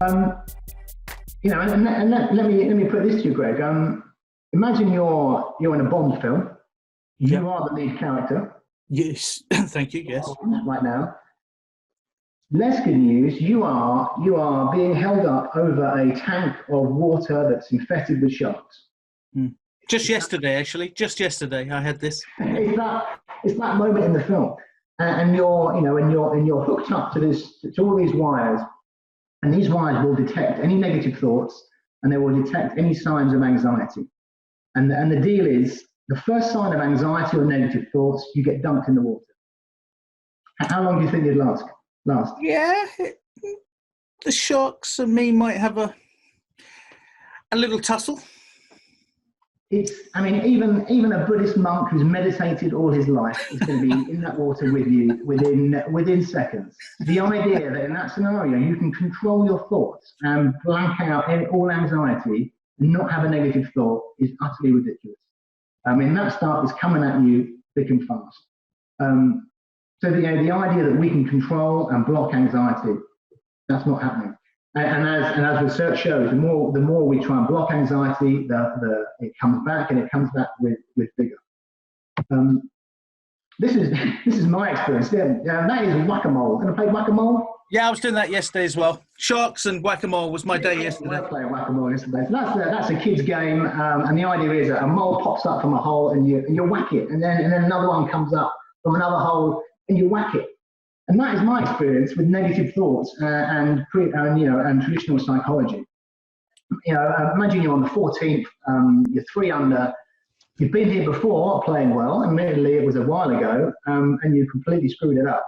Um, let me put this to you, Greg. Imagine you're in a Bond film. Yeah. You are the lead character. Yes. Thank you. Yes. Right now. Less good news. You are being held up over a tank of water that's infested with sharks. Just yesterday, actually. Just yesterday, I had this. It's that moment in the film, and you're hooked up to all these wires, and these wires will detect any negative thoughts, and they will detect any signs of anxiety. And the deal is, the first sign of anxiety or negative thoughts, you get dunked in the water. How long do you think you'd last? Yeah, the sharks and me might have a little tussle. Even a Buddhist monk who's meditated all his life is going to be in that water with you within seconds. The idea that in that scenario you can control your thoughts and blank out all anxiety and not have a negative thought is utterly ridiculous. That stuff is coming at you thick and fast. So the idea that we can control and block anxiety, that's not happening. And as research shows, the more we try and block anxiety, it comes back, and it comes back with vigor. This is my experience. That is whack-a-mole. Going to play whack-a-mole? Yeah, I was doing that yesterday as well. Sharks and whack-a-mole was my day yesterday. I was playing whack-a-mole yesterday. So that's a kid's game, and the idea is that a mole pops up from a hole, and you whack it, and then another one comes up from another hole, and you whack it. And that is my experience with negative thoughts and traditional psychology. Imagine you're on the 14th, you're 3 under, you've been here before playing well, admittedly it was a while ago, and you completely screwed it up.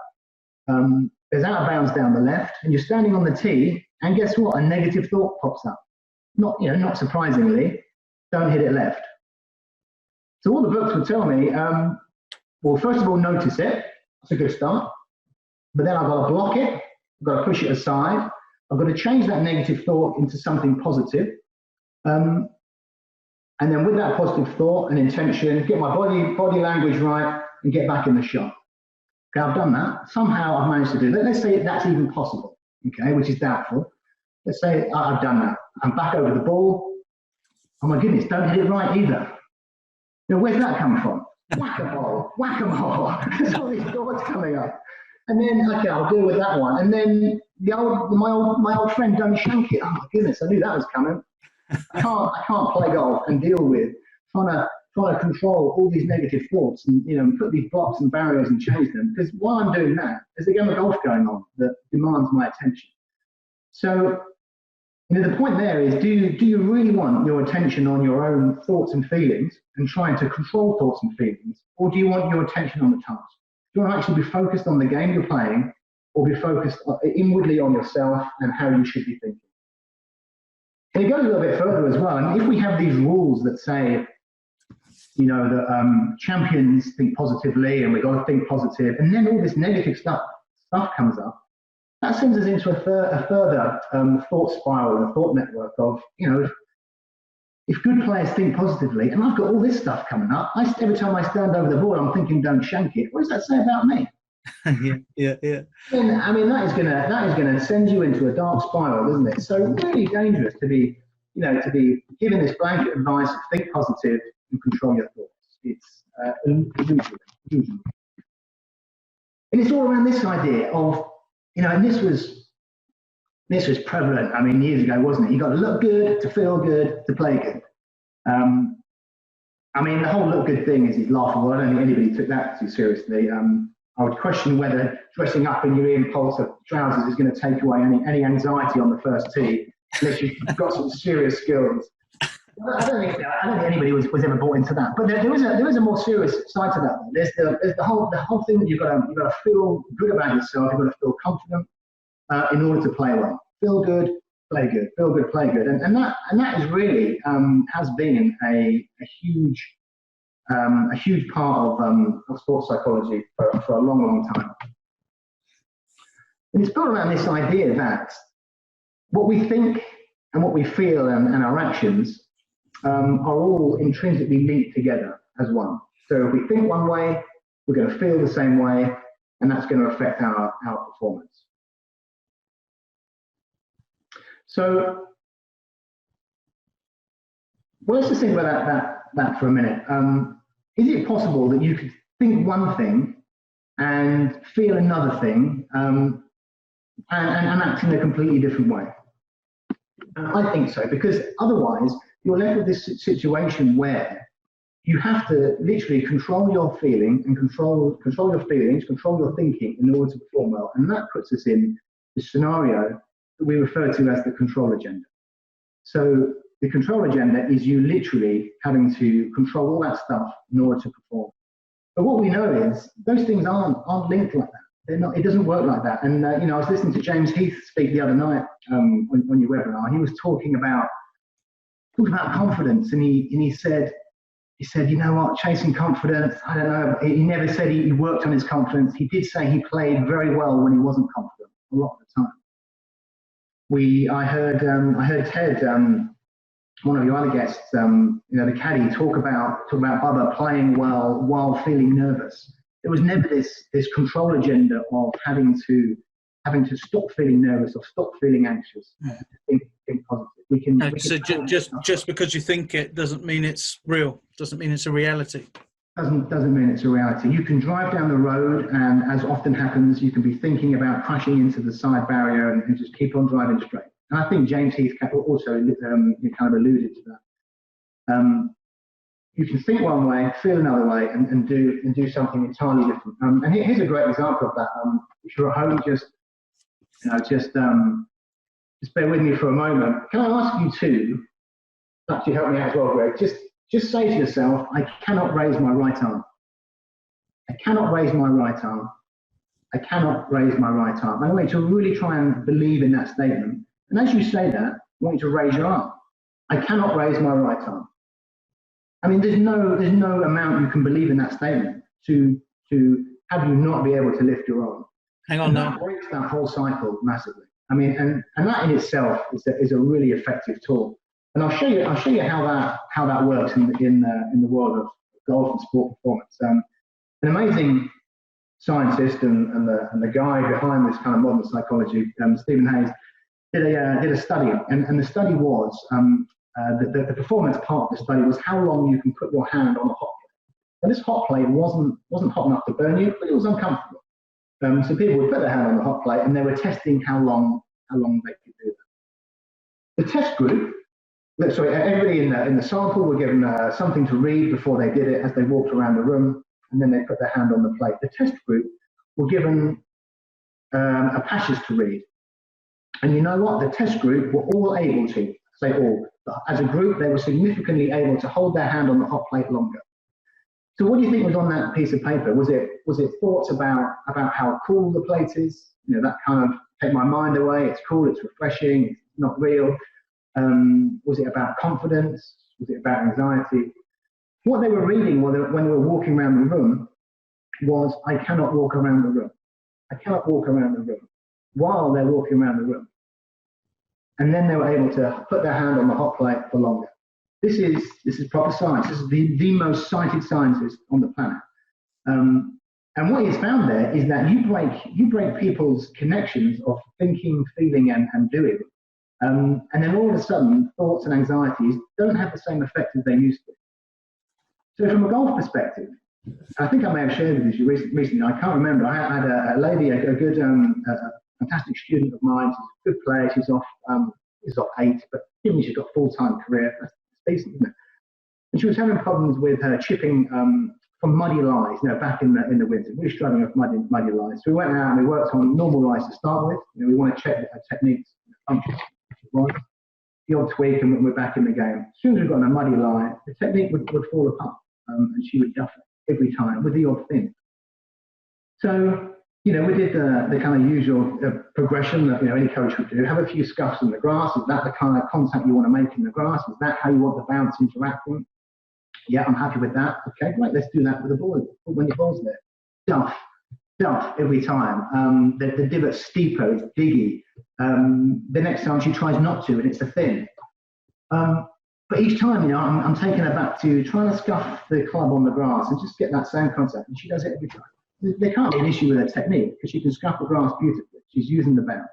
There's out of bounds down the left, and you're standing on the tee, and guess what? A negative thought pops up. Not surprisingly, don't hit it left. So all the books would tell me, well, first of all, notice it. That's a good start. But then I've got to block it, I've got to push it aside, I've got to change that negative thought into something positive. And then with that positive thought and intention, get my body language right and get back in the shot. Okay, I've done that. Somehow I've managed to do that. Let's say that's even possible, okay, which is doubtful. Let's say I've done that. I'm back over the ball. Oh my goodness, don't hit it right either. Where's that come from? Whack-a-mole, whack-a-mole. There's all these thoughts coming up. And then, okay, I'll deal with that one. And then my old friend, don't shank it. Oh my goodness, I knew that was coming. I can't play golf and deal with trying to control all these negative thoughts and put these blocks and barriers and change them. Because while I'm doing that, there's a game of golf going on that demands my attention. So, the point there is, do you really want your attention on your own thoughts and feelings and trying to control thoughts and feelings, or do you want your attention on the task? Do you want to actually be focused on the game you're playing, or be focused inwardly on yourself and how you should be thinking? And it goes a little bit further as well. And if we have these rules that say, that champions think positively and we've got to think positive, and then all this negative stuff comes up, that sends us into a further thought spiral and thought network of, if good players think positively, and I've got all this stuff coming up, every time I stand over the ball, I'm thinking, don't shank it. What does that say about me? Yeah. And, that is gonna send you into a dark spiral, isn't it? So really dangerous to be giving this blanket advice of think positive and control your thoughts. It's illusory. And it's all around this idea of, and this was prevalent, years ago, wasn't it? You got to look good, to feel good, to play good. The whole look good thing is laughable. I don't think anybody took that too seriously. I would question whether dressing up in your impulse of trousers is going to take away any anxiety on the first tee, unless you've got some serious skills. I don't think anybody was ever bought into that. But there is a more serious side to that. There's the whole thing that you've got to feel good about yourself. You've got to feel confident in order to play well. Feel good, play good. Feel good, play good. And that is really has been a huge part of sports psychology for a long, long time. And it's built around this idea that what we think and what we feel and our actions are all intrinsically linked together as one. So if we think one way, we're going to feel the same way, and that's going to affect our performance. So, well, let's just think about that for a minute. Is it possible that you could think one thing and feel another thing, and act in a completely different way? I think so, because otherwise you're left with this situation where you have to literally control your feeling and control your feelings, control your thinking in order to perform well. And that puts us in the scenario that we refer to as the control agenda. So the control agenda is you literally having to control all that stuff in order to perform. But what we know is those things aren't linked like that. They're not. It doesn't work like that. And I was listening to James Heath speak the other night on your webinar. He was talking about confidence, and he said, you know what, chasing confidence. I don't know. He never said he worked on his confidence. He did say he played very well when he wasn't confident a lot of the time. I heard Ted, one of your other guests, the caddy, talk about Bubba playing well while feeling nervous. There was never this control agenda of having to stop feeling nervous or stop feeling anxious. Think positive. So just because you think it doesn't mean it's real. Doesn't mean it's a reality. Doesn't mean it's a reality. You can drive down the road, and as often happens, you can be thinking about crashing into the side barrier and just keep on driving straight. And I think James Heath also kind of alluded to that. You can think one way, feel another way, and do something entirely different. And here's a great example of that. If you're at home, just bear with me for a moment. Can I ask you to actually help me out as well, Greg? Just say to yourself, I cannot raise my right arm. I cannot raise my right arm. I cannot raise my right arm. And I want you to really try and believe in that statement. And as you say that, I want you to raise your arm. I cannot raise my right arm. I mean, there's no amount you can believe in that statement to have you not be able to lift your arm. Hang on now. That breaks that whole cycle massively. I mean, and that in itself is a really effective tool. And I'll show you how that works in the world of golf and sport performance. An amazing scientist and the guy behind this kind of modern psychology, Stephen Hayes, did a study, and the study was the performance part of the study was how long you can put your hand on a hot plate. And this hot plate wasn't hot enough to burn you, but it was uncomfortable. So people would put their hand on the hot plate, and they were testing how long they could do that. The test group, everybody in the sample were given something to read before they did it as they walked around the room, and then they put their hand on the plate. The test group were given a passage to read. And you know what? The test group were all able to, say all, as a group, they were significantly able to hold their hand on the hot plate longer. So what do you think was on that piece of paper? Was it thoughts about how cool the plate is? You know, that kind of take my mind away. It's cool, it's refreshing, it's not real. Was it about confidence? Was it about anxiety? What they were reading when they were walking around the room was, I cannot walk around the room. I cannot walk around the room, while they're walking around the room. And then they were able to put their hand on the hot plate for longer. This is proper science. This is the most cited scientist on the planet. And what he's found there is that you break people's connections of thinking, feeling, and doing. And then all of a sudden, thoughts and anxieties don't have the same effect as they used to. So from a golf perspective, I think I may have shared with you recently, I can't remember, I had a lady, a good, fantastic student of mine, she's a good player, she's off 8, but given she's got a full-time career, that's decent, isn't it? And she was having problems with her chipping from muddy lies, back in the winter, really struggling with muddy lies. So we went out and we worked on normal lies to start with. We want to check that her techniques, functions, the odd tweak, and we're back in the game. As soon as we got on a muddy lie, the technique would fall apart, and she would duff it every time with the odd thing. So, we did the kind of usual progression that any coach would do. Have a few scuffs in the grass. Is that the kind of contact you want to make in the grass? Is that how you want the bounce interacting? Yeah, I'm happy with that. Okay, great. Let's do that with the ball when your ball's there. Duff every time. The divot's steeper, it's diggy. The next time she tries not to, and it's a thin. But each time, I'm taking her back to trying to scuff the club on the grass and just get that same contact, and she does it every time. There can't be an issue with her technique because she can scuff the grass beautifully. She's using the bounce.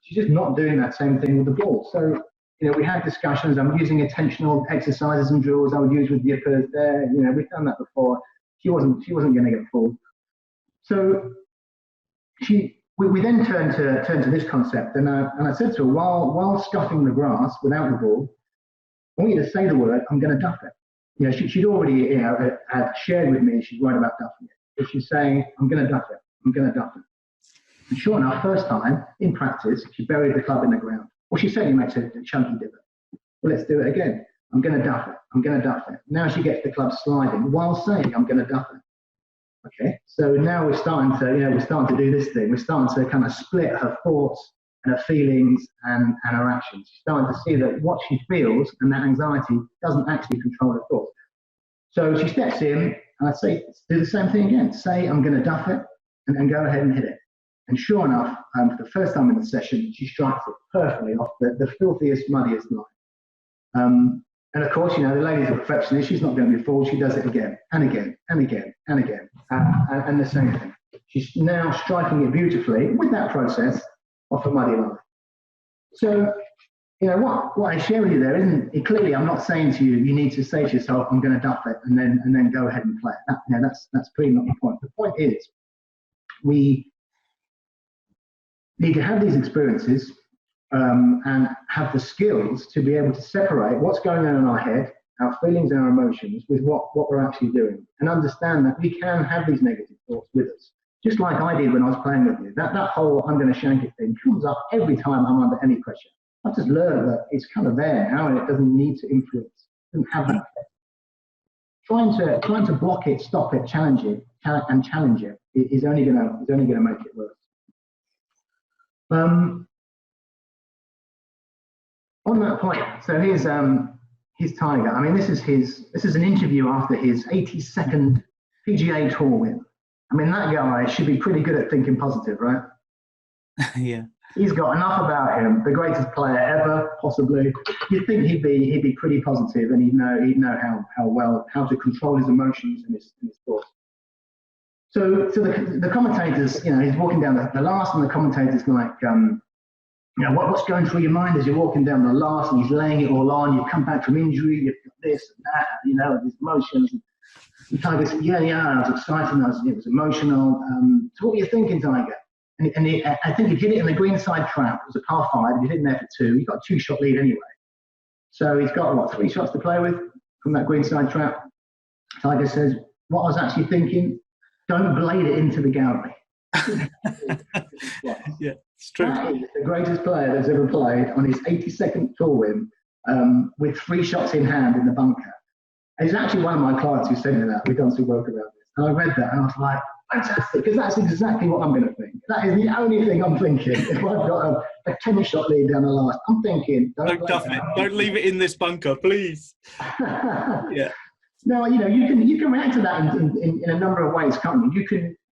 she's just not doing that same thing with the ball. So, we had discussions. I'm using attentional exercises and drills I would use with yippers there. We've done that before. She wasn't going to get fooled. So we then turned to this concept, and I said to her, while scuffing the grass without the ball, I want you to say the word, I'm going to duff it. She'd already had shared with me she's right about duffing it. But she's saying, I'm going to duff it. I'm going to duff it. And sure enough, first time in practice, she buried the club in the ground. Well, she certainly makes a chunky divot. Well, let's do it again. I'm going to duff it. I'm going to duff it. Now she gets the club sliding while saying, I'm going to duff it. Okay, so now we're starting to do this thing. We're starting to kind of split her thoughts and her feelings and her actions. She's starting to see that what she feels and that anxiety doesn't actually control her thoughts. So she steps in, and I say, do the same thing again. Say, I'm going to duff it, and go ahead and hit it. And sure enough, for the first time in the session, she strikes it perfectly off the filthiest, muddiest line. And of course, the lady's a perfectionist. She's not going to be fooled. She does it again and again and again and again. And the same thing. She's now striking it beautifully with that process off a muddy line. So, what I share with you there isn't it, clearly. I'm not saying to you, you need to say to yourself, "I'm going to duff it," and then go ahead and play it. That's clearly not the point. The point is, we need to have these experiences and have the skills to be able to separate what's going on in our head, our feelings and our emotions, with what we're actually doing, and understand that we can have these negative thoughts with us. Just like I did when I was playing with you. That whole I'm going to shank it thing comes up every time I'm under any pressure. I've just learned that it's kind of there now and it doesn't need to influence, it doesn't have that effect. Trying to block it, stop it, challenge it is only going to make it worse. On that point, so here's Tiger. I mean, this is an interview after his 82nd PGA Tour win. I mean, that guy should be pretty good at thinking positive, right? Yeah. He's got enough about him, the greatest player ever, possibly. You'd think he'd be pretty positive, and he'd know how to control his emotions and his thoughts. So the commentators, he's walking down the last, and the commentators like, what's going through your mind as you're walking down the last, and he's laying it all on. You've come back from injury, you've got this and that, these emotions. And Tiger said, yeah, I was excited, it was emotional. So what were you thinking, Tiger? And I think he'd hit it in the greenside trap. It was a par 5. He'd hit in there for 2. He got a 2-shot lead anyway. So he's got, 3 shots to play with from that greenside trap. Tiger says, what I was actually thinking, don't blade it into the gallery. Yeah, it's true. That is the greatest player that's ever played on his 82nd tour win with 3 shots in hand in the bunker. And it's actually one of my clients who sent me that. We've done some work about this. And I read that and I was like, fantastic, because that's exactly what I'm going to think. That is the only thing I'm thinking. If I've got a 10-shot lead down the last, I'm thinking, don't duff it. Don't leave it in this bunker, please. Yeah. No, you can react to that in a number of ways, can't you?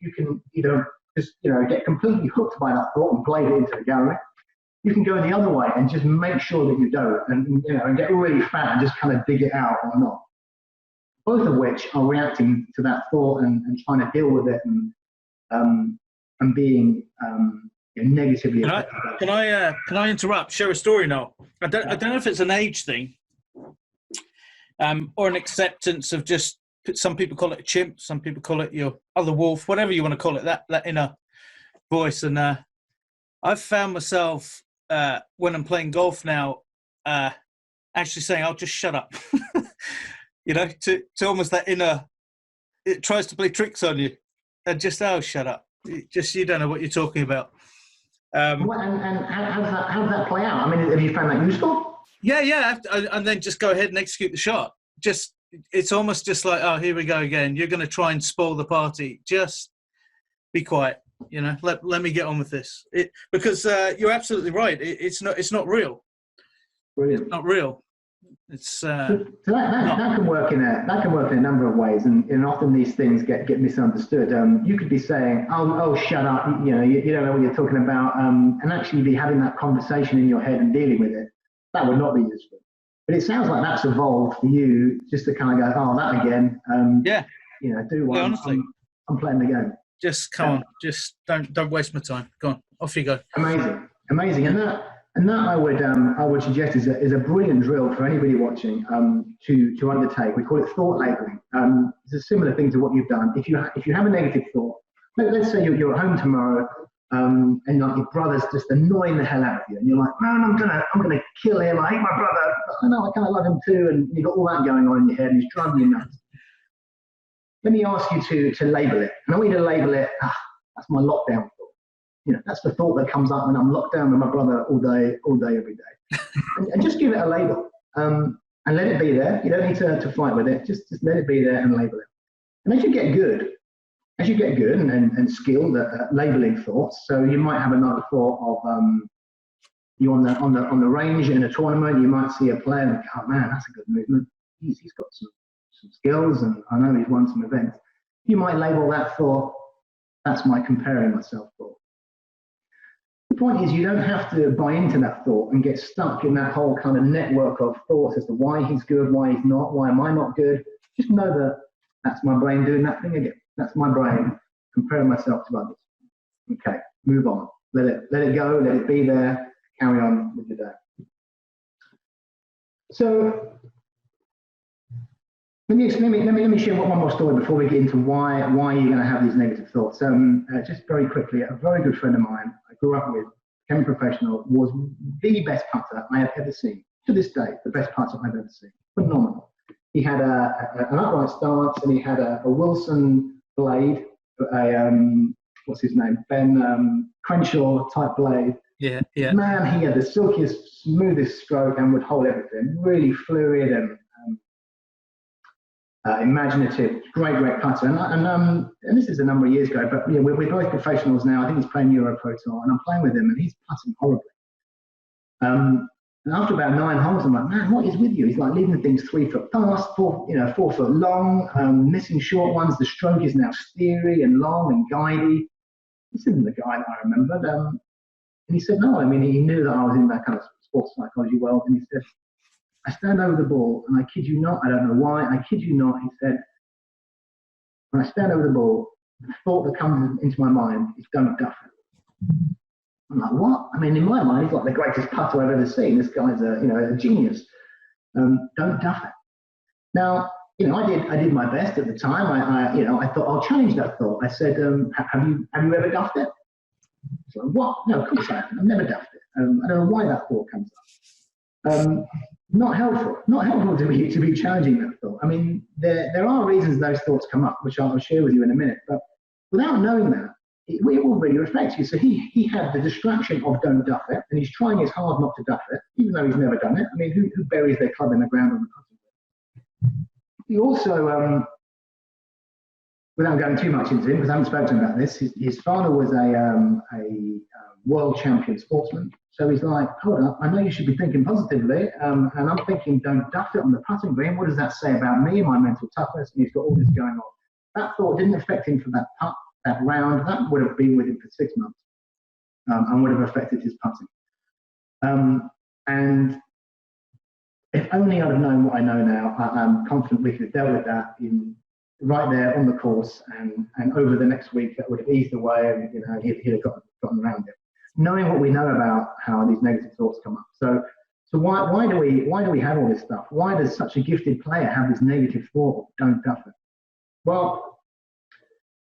You can either just get completely hooked by that thought and blade it into the gallery. You can go the other way and just make sure that you don't, and get really fat and just kind of dig it out or not. Both of which are reacting to that thought and trying to deal with it and being negatively affected. Can I interrupt? Share a story now. I don't know if it's an age thing, or an acceptance of just. Some people call it a chimp. Some people call it your other wolf. Whatever you want to call it. That inner voice. And I've found myself when I'm playing golf now, actually saying, "I'll just shut up." To almost that inner, it tries to play tricks on you, and just shut up. You don't know what you're talking about. And how does that play out? I mean, have you found that useful? Yeah, and then just go ahead and execute the shot. It's almost just like, oh, here we go again. You're going to try and spoil the party. Just be quiet. Let me get on with this. Because you're absolutely right. It's not real. Brilliant. It's not real. It's so that can work in a number of ways, and often these things get misunderstood. You could be saying, "Oh, shut up," you don't know what you're talking about, and actually be having that conversation in your head and dealing with it. That would not be useful. But it sounds like that's evolved for you, just to kind of go, "Oh, that again." Do one. Yeah, honestly, I'm playing the game. Just come on, just don't waste my time. Go on, off you go. Amazing. Amazing. And that I would suggest is a brilliant drill for anybody watching to undertake. We call it thought labeling. It's a similar thing to what you've done. If you have a negative thought, let's say you're at home tomorrow, and like your brother's just annoying the hell out of you, and you're like, man, I'm gonna kill him. I hate my brother. I know I kind of love him too, and you've got all that going on in your head, and he's driving you nuts. Let me ask you to label it, and I want you to label it. That's my lockdown thought. You know, that's the thought that comes up when I'm locked down with my brother all day, every day. and just give it a label, and let it be there. You don't need to fight with it. Just let it be there and label it. And as you get good and skilled at labeling thoughts, so you might have another thought of you on the range in a tournament. You might see a player and go, oh, man, that's a good movement. He's got some skills, and I know he's won some events. You might label that thought. That's my comparing myself thought. The point is, you don't have to buy into that thought and get stuck in that whole kind of network of thoughts as to why he's good, why he's not, why am I not good. Just know that that's my brain doing that thing again. That's my brain comparing myself to others. Okay, move on. Let it go. Let it be there. Carry on with your day. So let me share one more story before we get into why you're going to have these negative thoughts. Just very quickly, a very good friend of mine I grew up with, became a professional, was the best putter I have ever seen. To this day, the best putter I've ever seen. Phenomenal. He had an upright stance, and he had a Wilson blade, what's his name? Ben Crenshaw type blade. Yeah. Man, he had the silkiest, smoothest stroke and would hold everything. Really fluid and imaginative, great putter. And this is a number of years ago, but yeah, we're both professionals now. I think he's playing Euro Pro Tour, and I'm playing with him, and he's putting horribly. And after about 9 holes, I'm like, man, what is with you? He's like leaving things 3 foot fast, 4 foot long, missing short ones. The stroke is now steery and long and guidey. This isn't the guy that I remembered. And he said, no, I mean, he knew that I was in that kind of sports psychology world, and he said, I stand over the ball, and I kid you not, I don't know why, I kid you not, he said, when I stand over the ball, the thought that comes into my mind is don't duff it. I'm like, what? I mean, in my mind, he's like the greatest putter I've ever seen. This guy's a genius. Don't duff it. Now, I did my best at the time. I thought I'll change that thought. I said, have you ever duffed it? So what? No, of course I haven't. I've never duffed it. I don't know why that thought comes up. Not helpful to be challenging that thought. I mean, there are reasons those thoughts come up, which I'll share with you in a minute. But without knowing that, it will really affect you. So he had the distraction of don't duff it, and he's trying his hard not to duff it, even though he's never done it. I mean, who buries their club in the ground on the putting? He also, without going too much into him, because I haven't spoken to him about this, his father was a world champion sportsman. So he's like, hold up, I know you should be thinking positively, and I'm thinking don't duff it on the putting green. What does that say about me and my mental toughness? And he's got all this going on. That thought didn't affect him for that putt, that round. That would have been with him for 6 months, and would have affected his putting. And if only I'd have known what I know now, I'm confident we could have dealt with that right there on the course, and over the next week that would have eased away, and he'd have gotten around it. Knowing what we know about how these negative thoughts come up. So why do we have all this stuff? Why does such a gifted player have this negative thought of don't duff it? Well,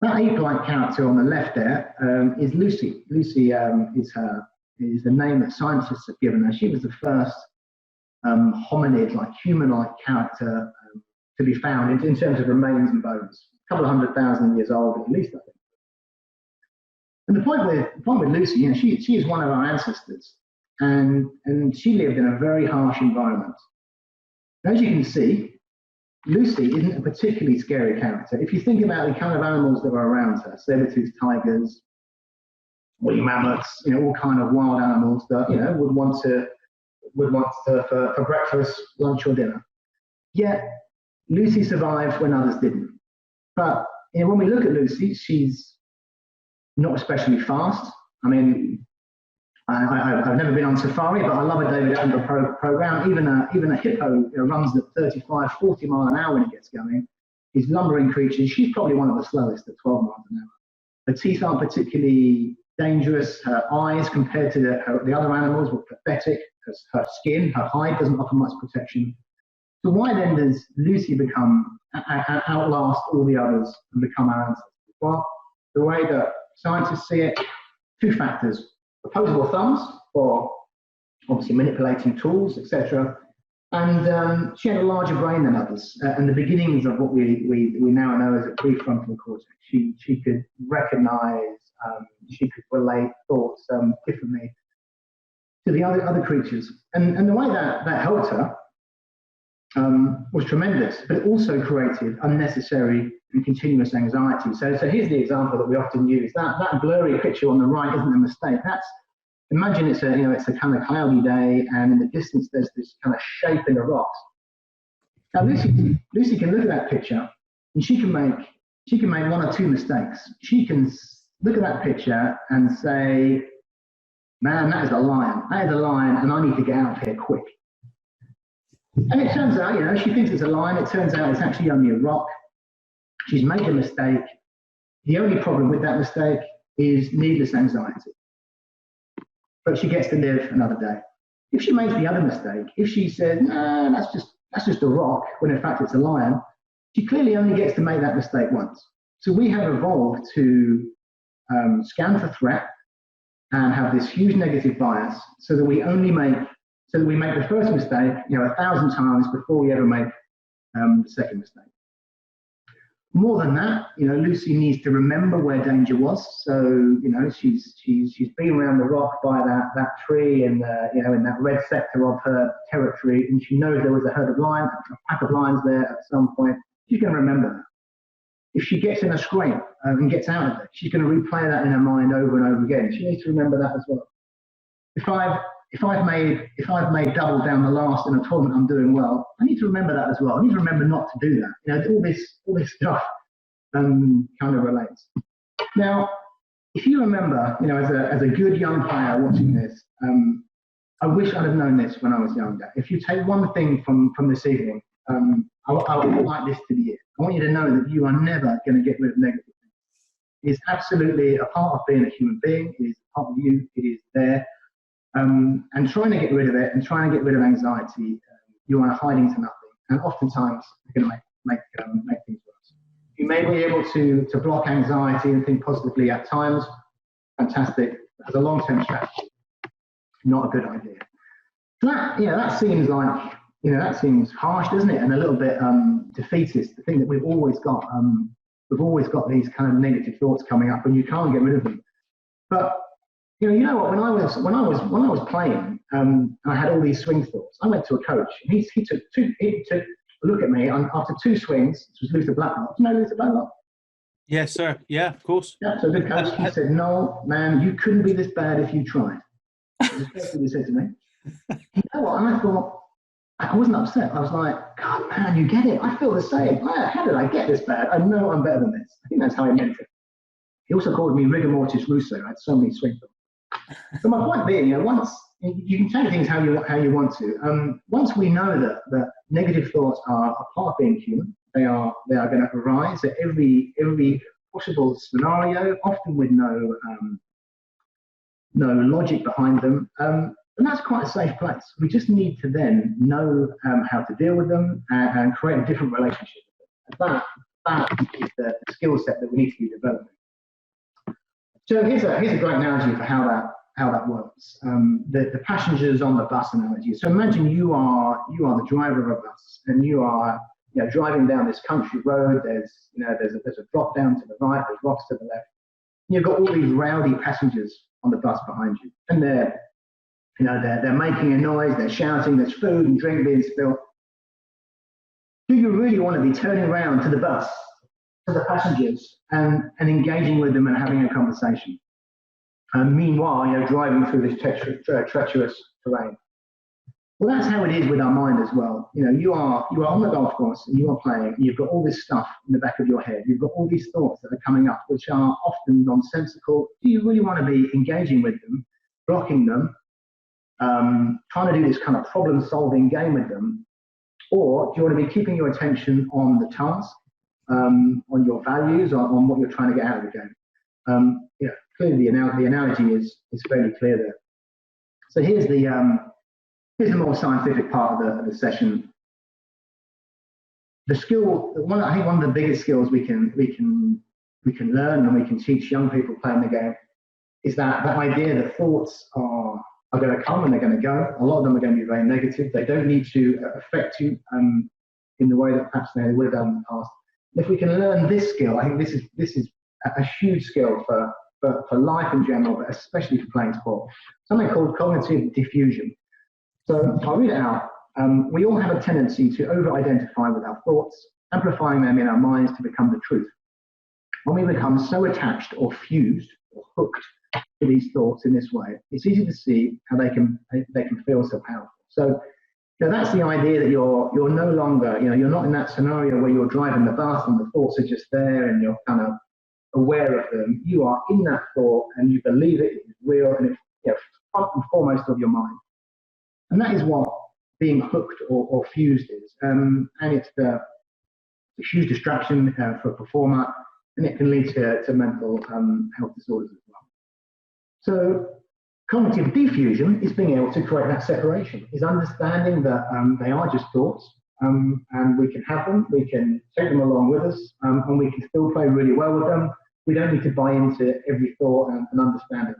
that ape-like character on the left there is Lucy. Lucy is the name that scientists have given her. She was the first hominid, like human-like character to be found in terms of remains and bones. A couple of 100,000 years old at least, I think. And the point with Lucy, she is one of our ancestors, and she lived in a very harsh environment. As you can see, Lucy isn't a particularly scary character. If you think about the kind of animals that were around her, saber-toothed tigers, woolly mammoths, all kind of wild animals that would want for breakfast, lunch, or dinner. Yet Lucy survived when others didn't. But when we look at Lucy, she's not especially fast. I mean, I've never been on safari, but I love a David Attenborough program. Even a hippo runs at 35, 40 miles an hour when it gets going. These lumbering creatures, she's probably one of the slowest at 12 miles an hour. Her teeth aren't particularly dangerous. Her eyes, compared to the other animals, were pathetic. Her skin, her hide doesn't offer much protection. So why then does Lucy outlast all the others and become our ancestors? Well, the way that scientists see it, two factors: opposable thumbs for obviously manipulating tools, etc. And she had a larger brain than others, and the beginnings of what we now know as a prefrontal cortex. She could recognize, she could relate thoughts differently to the other creatures, and the way that helped her was tremendous, but it also created unnecessary and continuous anxiety. So here's the example that we often use. That blurry picture on the right isn't a mistake. Imagine it's a kind of cloudy day, and in the distance there's this kind of shape in the rocks. Now Lucy can look at that picture, and she can make one or two mistakes. She can look at that picture and say, "Man, that is a lion. That is a lion, and I need to get out of here quick." And it turns out, she thinks it's a lion. It turns out it's actually only a rock. She's made a mistake. The only problem with that mistake is needless anxiety. But she gets to live another day. If she makes the other mistake, if she says, "No, that's just a rock," when in fact it's a lion, she clearly only gets to make that mistake once. So we have evolved to scan for threat and have this huge negative bias, so that we make the first mistake 1,000 times before we ever make the second mistake. More than that, Lucy needs to remember where danger was. So, she's been around the rock by that tree in that red sector of her territory, and she knows there was a herd of lions, a pack of lions there at some point. She's going to remember that. If she gets in a scrape and gets out of it, she's going to replay that in her mind over and over again. She needs to remember that as well. If I've made double down the last in a tournament I'm doing well, I need to remember that as well. I need to remember not to do that. All this stuff kind of relates. Now, if you remember, as a good young player watching this, I wish I'd have known this when I was younger. If you take one thing from this evening, I would like this to be it. I want you to know that you are never going to get rid of negative things. It's absolutely a part of being a human being. It is a part of you. It is there. And trying to get rid of it and trying to get rid of anxiety, you are hiding to nothing. And oftentimes, you're going to make things worse. You may be able to block anxiety and think positively at times. Fantastic. As a long-term strategy, not a good idea. That seems like, that seems harsh, doesn't it? And a little bit defeatist. The thing that we've always got these kind of negative thoughts coming up, and you can't get rid of them. But you know what? When I was playing, I had all these swing thoughts. I went to a coach, and he took a look at me after two swings. This was Luther Blacklock. Do you know Luther Blacklock? Yes, sir. Yeah, of course. Yeah. So the coach, he said, "No, man, you couldn't be this bad if you tried." That's what he said to me. You know what? And I thought, I wasn't upset. I was like, "God, man, you get it. I feel the same. How did I get this bad? I know I'm better than this." I think that's how he meant it. He also called me rigor mortis russo. I had so many swing thoughts. So my point being, once you can take things how you want to. Once we know that negative thoughts are a part of being human, they are going to arise at every possible scenario, often with no logic behind them, and that's quite a safe place. We just need to then know how to deal with them and create a different relationship with them. That is the skill set that we need to be developing. So here's a great analogy for how that works. The passengers on the bus analogy. So imagine you are the driver of a bus, and you are driving down this country road. There's a drop down to the right. There's rocks to the left. You've got all these rowdy passengers on the bus behind you, and they're making a noise. They're shouting. There's food and drink being spilled. Do you really want to be turning around to the bus, to the passengers, and engaging with them and having a conversation? And meanwhile, driving through this treacherous terrain. Well, that's how it is with our mind as well. You are on the golf course and you are playing, and you've got all this stuff in the back of your head. You've got all these thoughts that are coming up, which are often nonsensical. Do you really want to be engaging with them, blocking them, trying to do this kind of problem-solving game with them? Or do you want to be keeping your attention on the task, on your values, on what you're trying to get out of the game? clearly the analogy is fairly clear there. So here's the more scientific part of the session. The skill, I think one of the biggest skills we can learn and we can teach young people playing the game is that idea that thoughts are going to come and they're going to go. A lot of them are going to be very negative. They don't need to affect you in the way that perhaps they would have done in the past. And if we can learn this skill, I think this is a huge skill for life in general, but especially for playing sport. Something called cognitive diffusion. So I'll read it out. We all have a tendency to over-identify with our thoughts, amplifying them in our minds to become the truth. When we become so attached or fused or hooked to these thoughts in this way, it's easy to see how they can feel so powerful. So that's the idea that you're no longer, you're not in that scenario where you're driving the bus and the thoughts are just there and you're kind of aware of them. You are in that thought and you believe it is real and it's front and foremost of your mind. And that is what being hooked or fused is. And it's a huge distraction for a performer, and it can lead to mental health disorders as well. So cognitive diffusion is being able to create that separation, is understanding that they are just thoughts, and we can have them, we can take them along with us, and we can still play really well with them. We don't need to buy into every thought and understand it.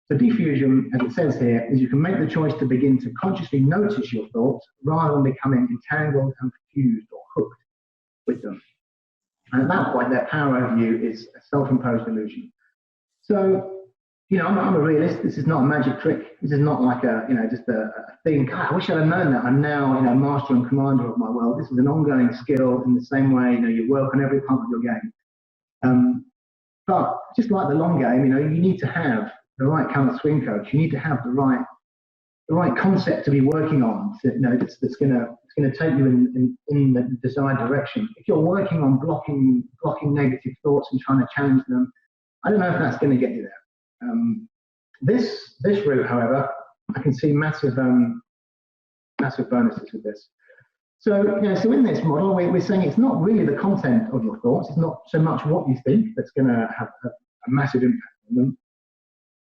So diffusion, as it says here, is you can make the choice to begin to consciously notice your thoughts rather than becoming entangled and confused or hooked with them. And at that point, their power over you is a self-imposed illusion. So, I'm a realist. This is not a magic trick. This is not like just a thing. God, I wish I'd have known that. I'm now, master and commander of my world. This is an ongoing skill in the same way, you work on every part of your game. But just like the long game, you need to have the right kind of swing coach. You need to have the right concept to be working on. That's going to take you in the desired direction. If you're working on blocking negative thoughts and trying to challenge them, I don't know if that's going to get you there. This route, however, I can see massive bonuses with this. So in this model, we're saying it's not really the content of your thoughts. It's not so much what you think that's going to have a massive impact on them.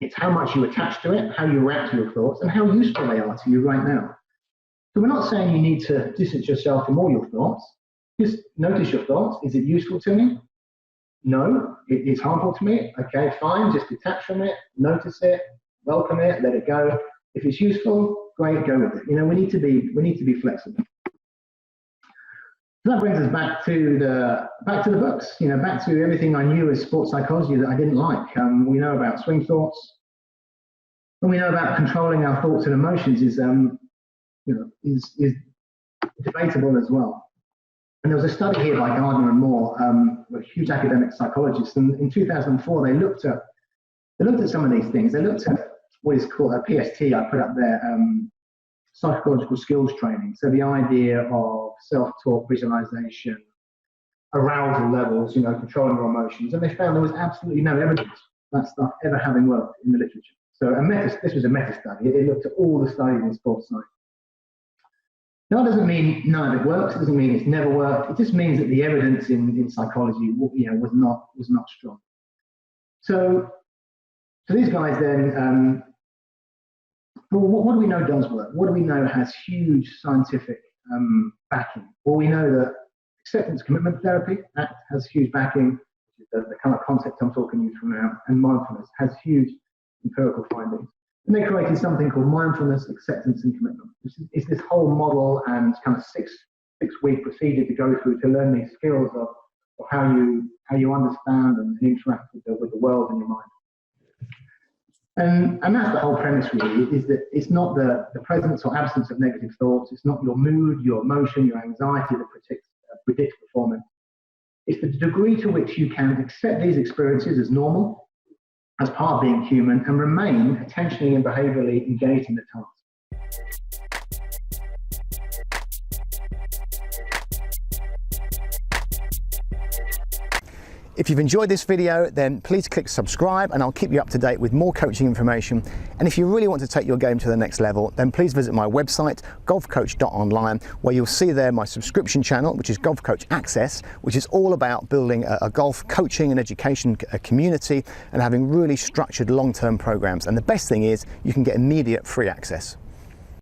It's how much you attach to it, how you react to your thoughts, and how useful they are to you right now. So we're not saying you need to distance yourself from all your thoughts. Just notice your thoughts. Is it useful to me? No. It's harmful to me? Okay, fine. Just detach from it, notice it, welcome it, let it go. If it's useful, great, go with it. We need to be flexible. So that brings us back to the books, back to everything I knew as sports psychology that I didn't like. We know about swing thoughts, and we know about controlling our thoughts and emotions is debatable as well. And there was a study here by Gardner and Moore, huge academic psychologists, and in 2004 they looked at some of these things. They looked at what is called a PST. I put up there. Psychological skills training. So the idea of self-talk, visualization, arousal levels, controlling your emotions. And they found there was absolutely no evidence of that stuff ever having worked in the literature. So this was a meta-study. It looked at all the studies in sports science. Now, that doesn't mean none of it works. It doesn't mean it's never worked. It just means that the evidence in psychology, was not strong. So these guys then, well, what do we know does work? What do we know has huge scientific backing? Well, we know that acceptance commitment therapy has huge backing, which is the kind of concept I'm talking you through now, and mindfulness has huge empirical findings. And they created something called mindfulness, acceptance, and commitment. It's this whole model and kind of six-week procedure to go through to learn these skills of how you understand and interact with the world in your mind. And that's the whole premise really, is that it's not the presence or absence of negative thoughts. It's not your mood, your emotion, your anxiety that predicts performance. It's the degree to which you can accept these experiences as normal, as part of being human, and remain attentionally and behaviorally engaged in the task. If you've enjoyed this video, then please click subscribe and I'll keep you up to date with more coaching information. And if you really want to take your game to the next level, then please visit my website, golfcoach.online, where you'll see there my subscription channel, which is Golf Coach Access, which is all about building a golf coaching and education community and having really structured long-term programs. And the best thing is you can get immediate free access.